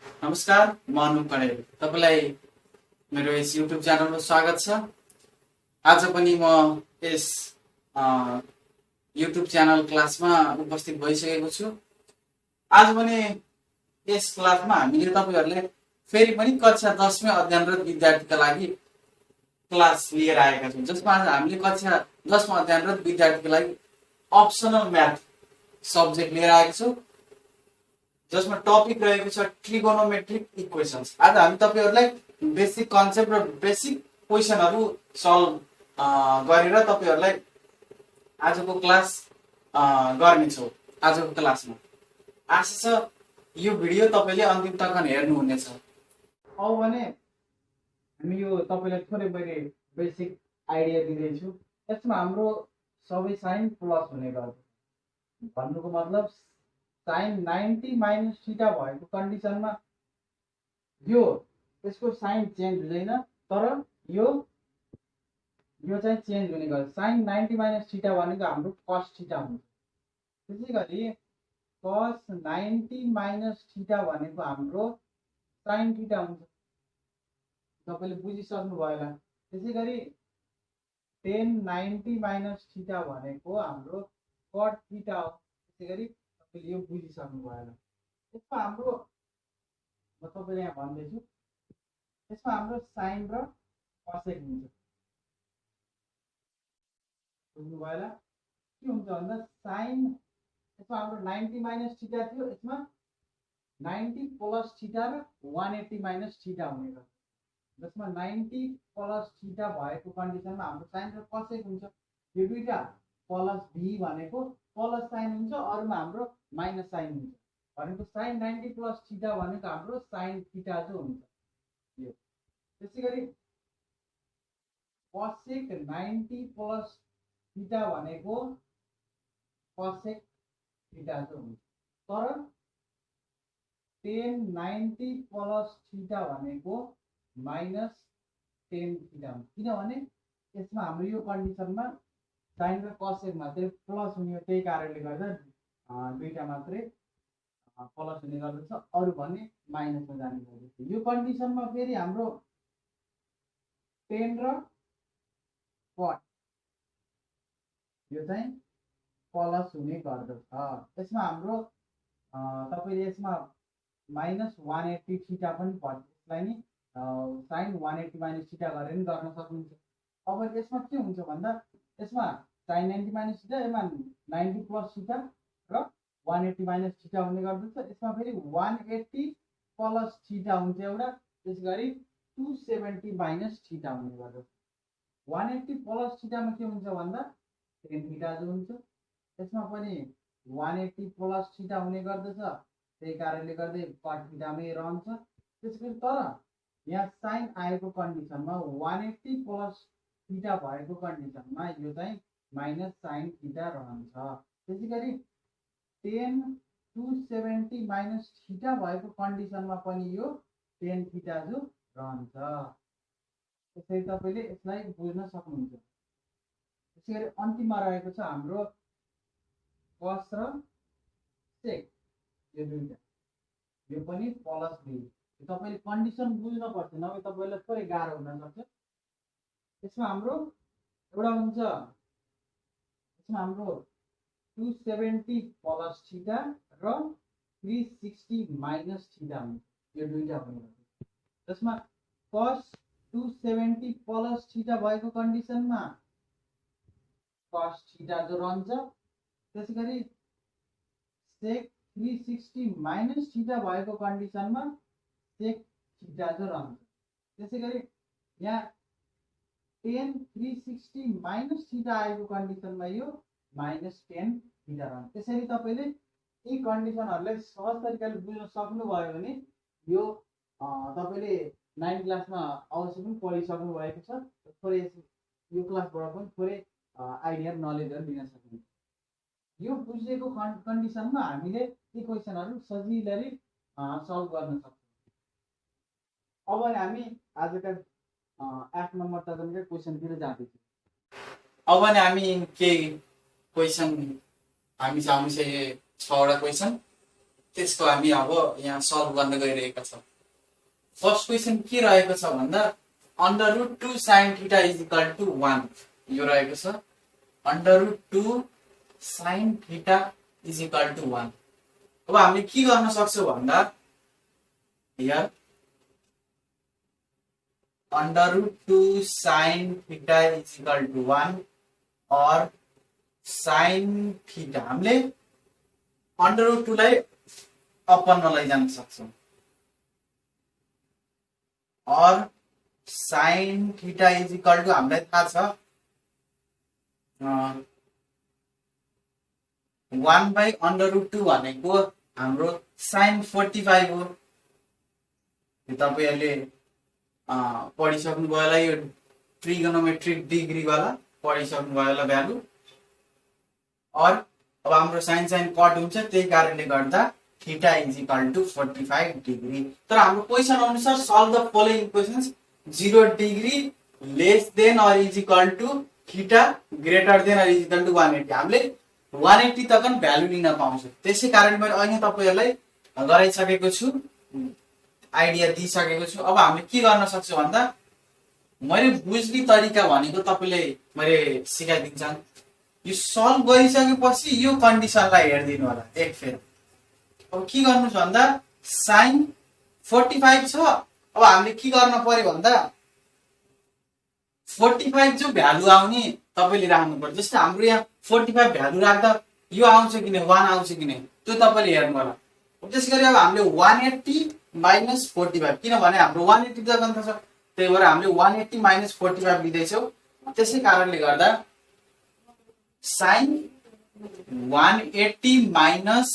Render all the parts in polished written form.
नमस्कार, म अनुप कणेल। तपाईलाई मेरो यस युट्युब च्यानलमा स्वागत छ। आज पनि म यस युट्युब च्यानल क्लासमा उपस्थित भइसकेको छु। आज पनि यस क्लासमा हामीले तपाईहरुले फेरि पनि कक्षा 10 मा अध्ययनरत विद्यार्थीका लागि क्लास लिएर आएका छौं, जसमा आज हामीले कक्षा 10 मा अध्ययनरत विद्यार्थीका लागि अप्सनल म्याथ सब्जेक्ट लिएर आएका छौं, जसमा टपिक रहेको छ ट्रिगोनोमेट्रिक इक्वेशन्स। आज हामी तपाईहरुलाई बेसिक कन्सेप्ट र बेसिक क्वेशनहरु सल्भ गरेर तपाईहरुलाई आजको क्लास गर्ने छौं। आजको क्लासमा आशा छ यो भिडियो तपाईले अन्तिमसम्म हेर्नु हुनेछ। अब भने हामी यो तपाईलाई थोरै बढी बेसिक आइडिया दिँदै छु। यसमा हाम्रो सबै साइन प्लस हुने गर्छ। भन्नुको मतलब साइन 90 माइनस थीटा भएको कन्डिसनमा यो यसको साइन चेन्ज हुँदैन, तर यो चाहिँ चेन्ज हुने गर्छ। साइन 90 माइनस थीटा भनेको हाम्रो cos थीटा हुन्छ। त्यसैगरी cos 90 माइनस थीटा भनेको हाम्रो sin थीटा हुन्छ। तपाईले बुझिसक्नु भयो होला। त्यसैगरी tan 90 माइनस थीटा भनेको हाम्रो cot थीटा हो। त्यसैगरी तपाईले यो बुझिसक्नु भयो होला। यसमा हाम्रो म तपाईलाई यहाँ भन्दै छु, यसमा हाम्रो sin र cosec हुन्छ। बुझ्नु भयो होला। के हुन्छ भन्दा sin यसमा हाम्रो 90 माइनस थीटा थियो, यसमा 90 प्लस थीटा र 180 माइनस थीटा हुने गर्छ। जसमा 90 प्लस थीटा भएको कन्डिसनमा हाम्रो sin र cosec हुन्छ। यो दुईटा प्लस b भनेको प्लस साइन हुन्छ, अरुमा हाम्रो माइनस साइन हुन्छ। भनेको sin 90 प्लस थीटा भनेको हाम्रो sin थीटा जो हुन्छ यो। त्यसैगरी cosec 90 प्लस थीटा भनेको cosec थीटा जो हुन्छ। तर tan 90 प्लस थीटा भनेको माइनस tan थीटा हुन्छ। किनभने यसमा हाम्रो यो कन्डिसनमा sin र cosec मात्रै प्लस हुने हो, त्यही कारणले गर्दा दुईटा मात्रै प्लस हुने गर्दछ, अरु भने माइनसमा जाने गर्दछ। यो कन्डिसनमा फेरि हाम्रो tan र cot यो चाहिँ प्लस हुने गर्दछ। यसमा हाम्रो तपाईले यसमा माइनस 180 थीटा पनि पर्छ। यसलाई नि sin 180 माइनस थीटा गरेर नि गर्न सक्नुहुन्छ। अब यसमा के हुन्छ भन्दा यसमा sin 90 माइनस थीटा, यसमा 90 प्लस थीटा र 180 माइनस थीटा हुने गर्दछ। यसमा फेरि 180 प्लस थीटा हुन्छ एउटा, त्यसगरी 270 माइनस थीटा हुने गर्दछ। 180 प्लस थीटामा के हुन्छ भन्दा tan थीटा जो हुन्छ। यसमा पनि 180 प्लस थीटा हुने गर्दछ, त्यही कारणले गर्दै cot थीटामै रहन्छ। त्यसपछि तर यहाँ sin आएको कन्डिसनमा 180 प्लस थीटा भएको कन्डिसनमा यो चाहिँ माइनस sin थीटा रहन्छ। त्यसैगरी tan 270 माइनस थीटा भएको कन्डिसनमा पनि यो tan थीटा जो रहन्छ। त्यसैले तपाईले यसलाई बुझ्न सक्नुहुन्छ। त्यसैगरी अन्तिममा रहेको छ हाम्रो cos र sec यो दुईटा, यो पनि प्लस b। तपाईले कन्डिसन बुझ्न पर्छ, नभए तपाईलाई थोरै गाह्रो हुन सक्छ। यसमा हाम्रो एउटा हुन्छ, यसमा हाम्रो 270 प्लस थीटा र 360 माइनस थीटा हुन्छ। यो दुईटा हुने गर्छ। जसमा cos 270 प्लस थीटा भएको कन्डिसनमा cos थीटा जो रहन्छ। त्यसैगरी sec 360 माइनस थीटा भएको कन्डिसनमा sec थीटा जो रहन्छ। त्यसैगरी यहाँ tan 360 माइनस थीटा आएको कन्डिसनमा यो माइनस tan थीटा रहन्छ। त्यसैले तपाईले यी कन्डिसनहरुलाई सहज तरिकाले बुझ्न सक्नुभयो भने यो तपाईले 9 क्लासमा अवश्य पनि पढिसक्नु भएको छ। थोरै यो क्लासबाट पनि थोरै आइडिया नलेजहरु लिन सक्नुहुन्छ। यो बुझेको कन्डिसनमा हामीले यी क्वेशनहरु सजिलै सल्भ गर्न सक्छौं। अब हामी आजका 8 नम्बर तर्कका क्वेशनतिर जाँदैछौँ। अब हामी केही क्वेशन हामी सामु चाहिँ 6 वटा क्वेशन त्यसको हामी अब यहाँ सल्भ गर्न गइरहेका छौँ। फर्स्ट क्वेसन के रहेको छ भन्दा √2 sin theta is equal to 1 यो रहेको छ। √2 sin theta is equal to 1। अब हामीले के गर्न सक्छौँ भन्दा यहाँ √2 sin theta is equal to 1 और sin थीटा हामीले √2 लाई अपनमा लैजान सक्छौँ और sin theta is equal to हामीलाई थाहा छ 1/√2 भनेको हाम्रो sin 45 हो। यो तपाईहरुले पढिसक्नु भयो होला, यो ट्रिगोनोमेट्रिक डिग्री वाला पढिसक्नु भयो होला भ्यालु। और अब हाम्रो sin कट हुन्छ, त्यही कारणले गर्दा theta is equal to 45 degree. तर हाम्रो क्वेशन अनुसार solve the following equations 0 degree less than or is equal to theta greater than or is equal to 180। हामीले 180 तक भ्यालु लिन पाउँछ। त्यसै कारण मैले अहिले तपाईहरुलाई गराइसकेको छु, आइडिया दिइसकेको छु। अब हामीले के गर्न सक्छौं भन्दा मैले बुझ्ने तरिका भनेको तपाईले मैले सिकाइदिन्छु। यो सल्भ गरिसकेपछि यो कन्डिसनलाई हेर्दिनु होला एक फेर। अब के गर्नु छ भन्दा sin 45 छ। अब हामीले के गर्न पर्यो भन्दा 45 जो भ्यालु आउने तपाईले राख्नु पर्छ। जस्तै हाम्रो यहाँ 45 भ्यालु राख्दा यो आउँछ कि नै 1 आउँछ कि नै त्यो तपाईले हेर्नु होला। त्यसैगरी अब हामीले 180 माइनस 45 किनभने हाम्रो 180 त गन्त छ, त्यही भएर हामीले 180 माइनस 45 लिँदै छौं। त्यसै कारणले गर्दा sin 180 माइनस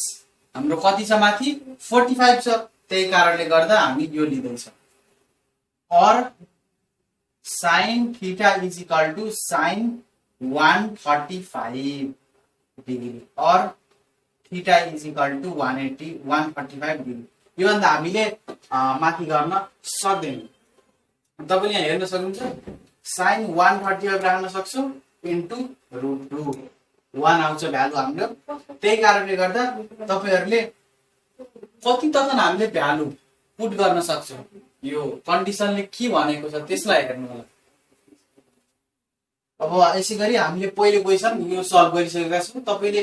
हाम्रो कति छ माथि 45 छ, त्यही कारणले गर्दा हामी यो लिँदै छौं। Or sin theta is equal to sin 135 degree or theta is equal to 145 degree. यो भन्दा हामीले माथि गर्न सक्दैनौं। तपाईले यहाँ हेर्न सक्नुहुन्छ sin 135 राख्न सक्छौं इन्टु √2 1 आउँछ भ्यालु हाम्रो। त्यही कारणले गर्दा तपाईहरुले कति तक हामीले भ्यालु पुट गर्न सक्छौं, यो कन्डिसनले के भनेको छ त्यसलाई हेर्नु होला। अब यसैगरी हामीले पहिलो क्वेशन यो सल्भ गरिसकेका छौं। तपाईले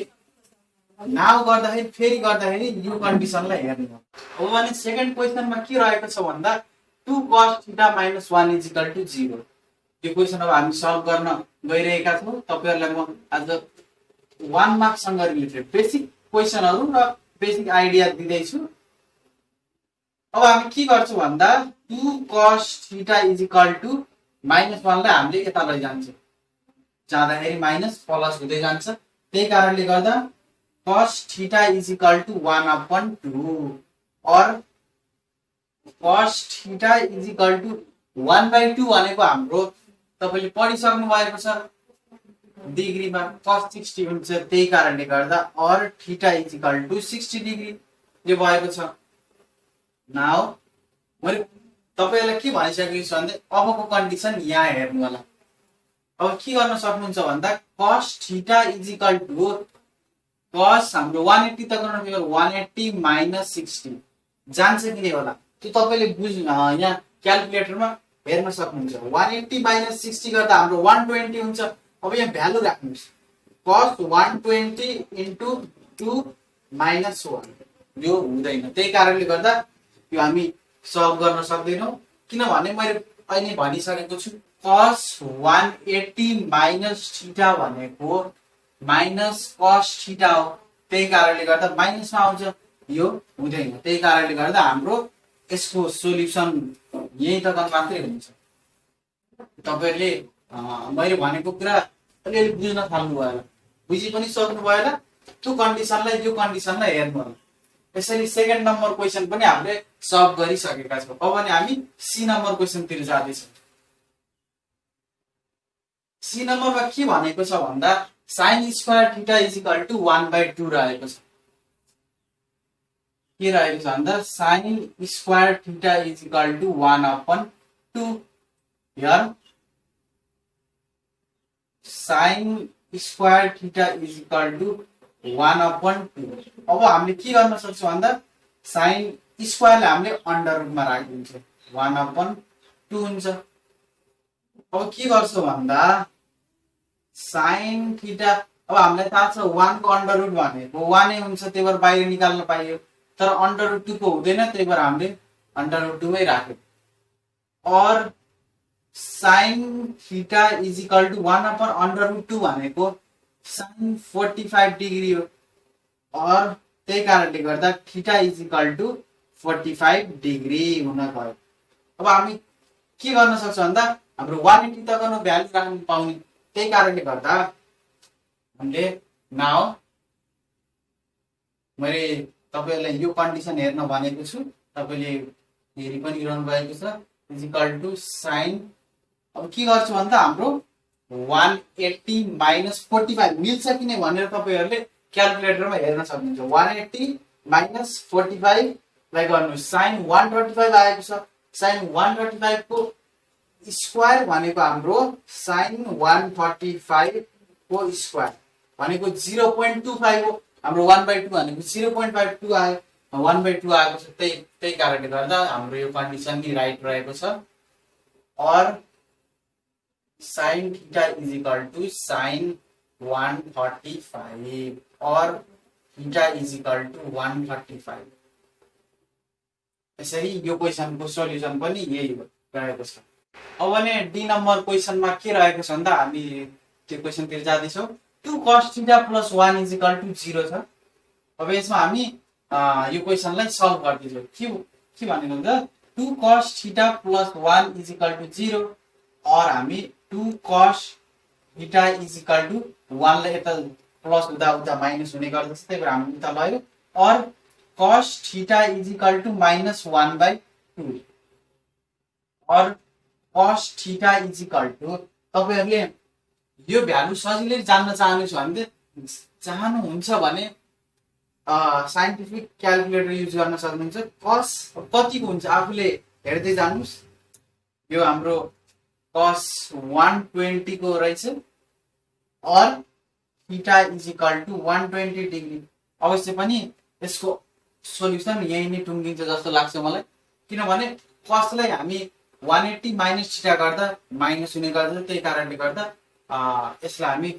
नाउ गर्दाखेरि फेरि गर्दाखेरि यो कन्डिसनलाई हेर्नु होला। अब भने सेकेन्ड क्वेशनमा के रहेको छ भन्दा 2 cos theta minus 1 is equal to 0। यो क्वेशन अब हामी सल्भ गर्न गइरहेका छौं। तपाईहरुलाई म आज 1 मार्क्स सँग रिलेटेड बेसिक क्वेशनहरु र बेसिक आइडिया दिँदै छु। अब हामी के गर्छौं भन्दा 2 cos theta is equal to -1 लाई हामीले यता लैजान्छौं, जाँदाखेरि माइनस प्लस हुँदै जान्छ। त्यही कारणले गर्दा cos theta is equal to 1/2 और cos theta is equal to 1/2 भनेको हाम्रो तपाईले पढिसक्नु भएको छ डिग्रीमा cos 60 हुन्छ। त्यही कारणले गर्दा और theta is equal to 60 degree यो भएको छ। नाउ मैले तपाईलाई के भनिसकेको छु भन्दा अबको कन्डिसन यहाँ हेर्नु होला। अब के गर्न सक्नुहुन्छ भन्दा cos theta is equal to cos हाम्रो 180 तक 180 माइनस 60 जान्छ कि नै होला त्यो तपाईले यहाँ क्याल्कुलेटरमा हेर्न सक्नुहुन्छ। 180 माइनस 60 गर्दा हाम्रो 120 हुन्छ। अब यहाँ भ्यालु राख्नुस् cos 120 इन्टु 2 माइनस 1 यो हुँदैन। त्यही कारणले गर्दा यो हामी सल्भ गर्न सक्दैनौं, किनभने मैले अहिले भनिसकेको छु cos 180 माइनस थीटा भनेको माइनस cos थीटा हो। त्यही कारणले गर्दा माइनसमा आउँछ, यो हुँदैन। त्यही कारणले गर्दा हाम्रो यसको सोलुसन यही तक मात्रै हुन्छ। तपाईहरुले मैले भनेको कुरा अलिअलि बुझ्न थाल्नु भयो होला, बुझि पनि सक्नु भयो होला। त्यो कन्डिसनलाई यो कन्डिसनलाई हेर्नु होला। यसरी सेकेन्ड नम्बर क्वेशन पनि हामीले सल्भ गरिसकेका छौं। अब भने हामी सी नम्बर क्वेशन तिर जाँदै छौं। सी नम्बरमा के भनेको छ भन्दा sin square theta is equal to 1/2 रहेको छ। के रहेको छ भन्दा sin square theta is equal to 1/2 here sin square theta is equal to 1/2। अब हामीले के गर्न सक्छौं भन्दा साइन स्क्वायरलाई हामीले अन्डर रुटमा राखिदिन्छ 1/2 हुन्छ। अब के गर्छौँ भन्दा साइन थीटा, अब हामीलाई थाहा छ 1 को अन्डर रुट भनेको 1 नै हुन्छ, त्यही भएर बाहिर निकाल्न पाइयो। तर अन्डर रुट 2 को हुँदैन, त्यही भएर हामीले अन्डर रुट 2 मै राख्यौँ। और sine theta is equal to 1/√2 भनेको साइन 45 डिग्री हो। और त्यही कारणले गर्दा theta is equal to 45 degree हुन गयो। अब हामी के गर्न सक्छौँ भन्दा हाम्रो 180 तकको भ्यालु राख्न पाउने, त्यही कारणले गर्दा हामीले नाउ मैले तपाईहरुलाई यो कन्डिसन हेर्न भनेको छु, तपाईले हेरि पनि रहनु भएको छ इज इक्वल टू साइन। अब के गर्छु भन्दा हाम्रो 180 माइनस 45 मिल्छ कि नै भनेर तपाईहरुले क्याल्कुलेटरमा हेर्न सक्नुहुन्छ। 180 माइनस 45 लाई गर्नु साइन 135 आएको छ। साइन 135 को स्क्वायर भनेको हाम्रो साइन 135 को स्क्वायर भनेको 0.25 हो। हाम्रो 1/2 भनेको 0.52 आयो, 1/2 आएको छ। त्यही कारणले गर्दा हाम्रो यो कन्डिसन नि राइट रहेको छ। और sine theta is equal to sine 135 और थीटा इज इक्वल टू 135। यसरी यो क्वेशनको सोल्युसन पनि यही रहेको छ। अब भने डी नम्बर क्वेशनमा के रहेको छ भन्दा हामी त्यो क्वेशनतिर जाँदैछौँ। 2 cos theta plus 1 is equal to 0 छ। अब यसमा हामी यो क्वेशनलाई सल्भ गर्दैछौँ। के भनेको हुन्छ 2 cos theta plus 1 is equal to 0 और हामी 2 cos theta is equal to 1 लाई यता प्लस हुँदा उता माइनस हुने गर्दछ, त्यही भएर हामी उता लग्यो। और cos theta is equal to -1/2 और cos theta is equal to तपाईहरुले यो भ्यालु सजिलै जान्न चाहनुहुन्छ भने साइन्टिफिक क्याल्कुलेटर युज गर्न सक्नुहुन्छ। cos कतिको हुन्छ आफूले हेर्दै जानुस्। यो हाम्रो cos 120 को रहेछ और theta is equal to 120 degree. अवश्य पनि यसको सोल्युसन यही नै टुङ्गिन्छ जस्तो लाग्छ मलाई, किनभने cosलाई हामी 180 माइनस थीटा गर्दा माइनस हुने गर्छ, त्यही कारणले गर्दा यसलाई हामी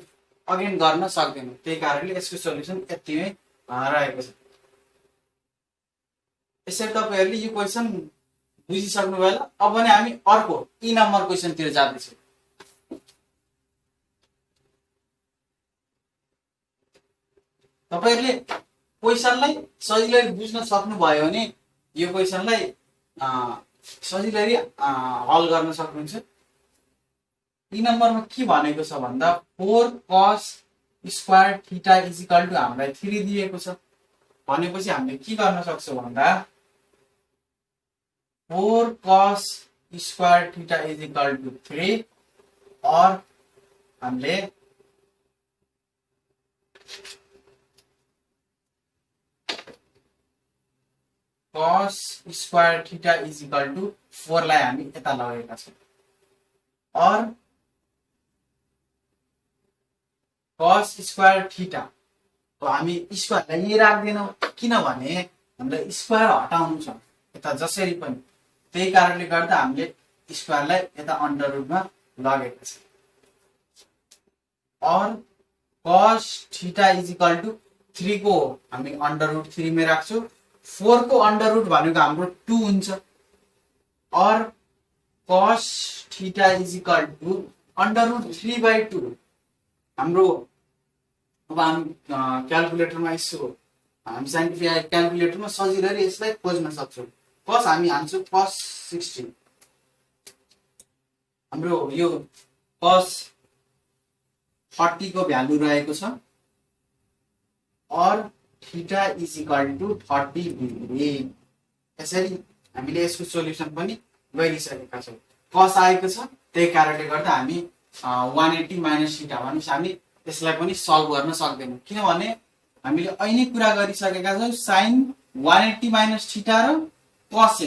अगेन गर्न सक्दैनौँ। त्यही कारणले यसको सोल्युसन यतिमै रहेको छ। यसरी तपाईहरुले यो क्वेशन बुझिसक्नु भयो ल। अब भने हामी अर्को ई नम्बर क्वेशनतिर जाँदैछौँ। तपाईहरुले क्वेशनलाई सजिलै बुझ्न सक्नुभयो भने यो क्वेशनलाई सजिलै हल गर्न सक्नुहुन्छ। ई नम्बरमा के भनेको छ भन्दा 4 cos square theta is equal to हामीलाई 3 दिएको छ। भनेपछि हामीले के गर्न सक्छौँ भन्दा 4 cos square theta is equal to 3 और हामीले cos square theta is equal to 4 लाई हामी यता लगेका छौँ। और cos स्क्वायर थीटा तो हामी स्क्वायरलाई यही राख्दैनौँ, किनभने हामीलाई स्क्वायर हटाउनु छ यता जसरी पनि। त्यही कारणले गर्दा हामीले स्क्वायरलाई यता अन्डर रुटमा लगेका छौँ। और cos theta is equal to 3 को हामी अन्डर रुट 3 मै राख्छौँ। 4 को अन्डर रुट भनेको हाम्रो 2 हुन्छ। और cos theta is equal to under root 3/2 हाम्रो। अब हामी क्याल्कुलेटरमा यसो हामी साइन्टिफिक क्याल्कुलेटरमा सजिलै यसलाई खोज्न सक्छौँ। cos हामी हाल्छौँ cos 60। हाम्रो यो cos 40 को भ्यालु रहेको छ। और theta is equal to 30 degree. यसरी हामीले यसको सोल्युसन पनि गरिसकेका छौँ। cos आएको छ, त्यही कारणले गर्दा हामी 180 माइनस थीटा भनेपछि हामी यसलाई पनि सल्भ गर्न सक्दैनौँ, किनभने हामीले अहिले कुरा गरिसकेका छौँ साइन 180 माइनस थीटा र cos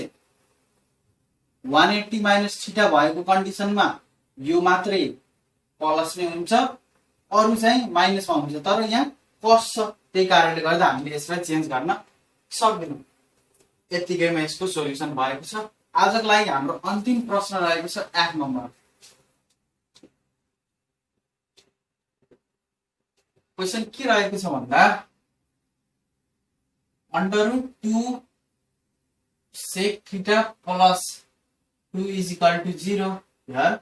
180 माइनस थीटा भएको कन्डिसनमा यो मात्रै प्लस नै हुन्छ, अरु चाहिँ माइनसमा हुन्छ। तर यहाँ cos छ, त्यही कारणले गर्दा हामीले यसलाई चेन्ज गर्न सक्दैनौँ। यतिकैमा यसको सोल्युसन भएको छ। आजको लागि हाम्रो अन्तिम प्रश्न रहेको छ 8 नम्बर। क्वेशन के रहेको छ भन्दा √2 sec theta plus 2 is equal to 0 here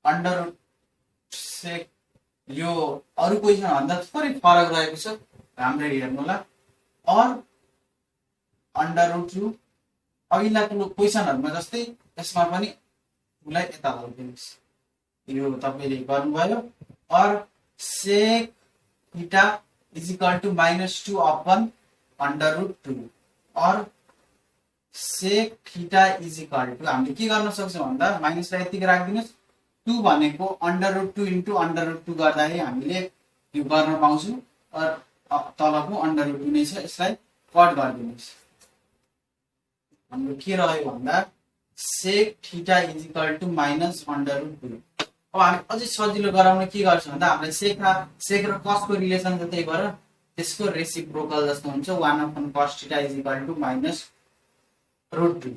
√sec यो अरु क्वेशन भन्दा थोरै फरक रहेको छ, राम्ररी हेर्नु होला। और √2 अघिल्लाको क्वेशनहरुमा जस्तै यसमा पनि उलाई यता लगिदिनुस्, यो तपाईले गर्नुभयो। और sec theta is equal to -2 upon √2 और sec theta is equal to हामीले के गर्न सक्छौं भन्दा माइनसलाई यतिकै राख्दिनुस्, 2 भनेको √2 इन्टु √2 गर्दाखेरि हामीले यो गर्न पाउँछौं। और तलको √2 नै छ, यसलाई कट गरिदिनुस्। हाम्रो के रह्यो भन्दा sec theta is equal to -√2। अब हामी अझै सजिलो गराउन के गर्छौं भन्दा हामीले sec र cos को रिलेसन छ, त्यही भएर त्यसको रेसिप्रोकल जस्तो हुन्छ 1 cos theta is equal to -√2।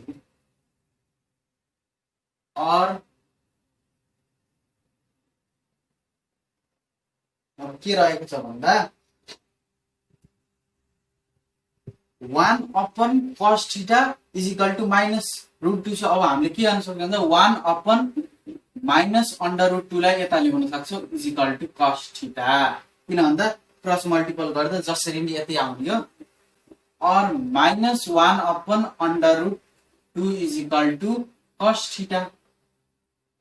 और अब के रहेको छ भन्दा 1 cos theta is equal to -√2 छ। अब हामीले के गर्न सक्छौं भन्दा 1 -√2 लाई यता ल्याउन सक्छौं is equal to cos theta, किन भन्दा क्रस मल्टिपल गर्दा जसरी नि यति आउने हो। और -1/√2 is equal to cos theta।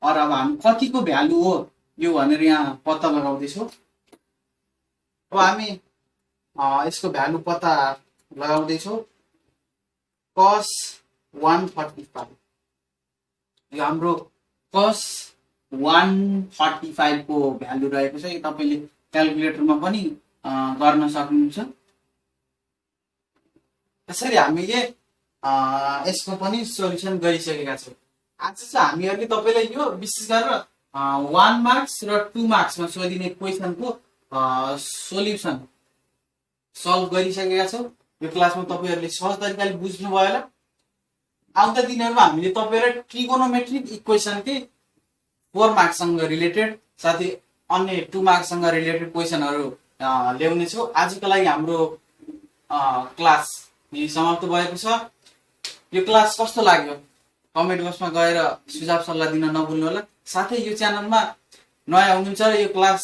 और अब हामी कतिको भ्यालु हो यो भनेर यहाँ पत्ता लगाउँदै छौं। अब हामी यसको भ्यालु पत्ता लगाउँदै छौं। cos 145 यो हाम्रो cos 145 को भ्यालु रहेको छ। यो तपाईले क्याल्कुलेटरमा पनि गर्न सक्नुहुन्छ। त्यसरी हामीले यसको पनि सोल्युसन गरिसकेका छौं। आज चाहिँ हामीहरुले तपाईलाई यो विशेष गरेर 1 मार्क्स र 2 मार्क्समा सोधिने क्वेशनको सोल्युसन सल्भ गरिसकेका छौं। यो क्लासमा तपाईहरुले सहज तरिकाले बुझ्नु भयो होला। आउँदा दिनहरुमा हामीले तपाईलाई ट्रिगोनोमेट्रिक इक्वेशनकै 4 मार्क्ससँग रिलेटेड साथै अन्य 2 मार्क्ससँग रिलेटेड क्वेशनहरु ल्याउने छौं। आजको लागि हाम्रो क्लास यही समाप्त भएको छ। यो क्लास कस्तो लाग्यो कमेन्ट बक्समा गएर सुझाव सल्लाह दिन नभुल्नु होला। साथै यो च्यानलमा नयाँ हुनुहुन्छ र यो क्लास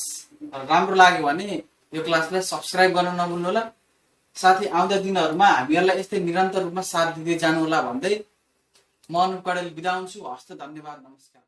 राम्रो लाग्यो भने यो क्लासलाई सब्स्क्राइब गर्न नभुल्नु होला। साथै आउँदा दिनहरुमा हामीहरुलाई यस्तै निरन्तर रूपमा साथ दिँदै जानु होला भन्दै म अनुप कडेल बिदा हुन्छु। हस्त, धन्यवाद, नमस्कार।